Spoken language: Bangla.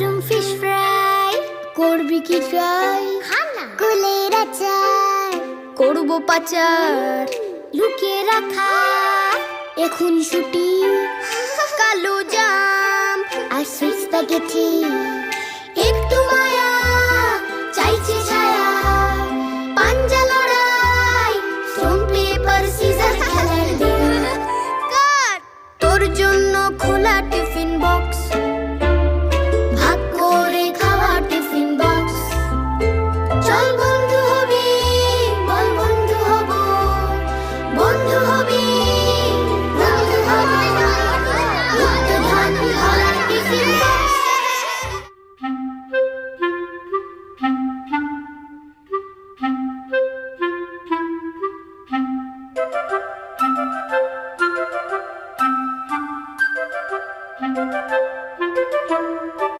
গরম ফিশ ফ্রাই করবি কি ট্রাই খানা কুলের আচার করবো পাচার লুকিয়ে রাখা এখন ছুটি কালো জাম আর সুইট স্প্যাগেটি একটু মায়া চাইছে ছায়া পাঞ্জা লড়াই স্টোন পেপার সিজার খেলার দিন কাট তোর জন্য খোলা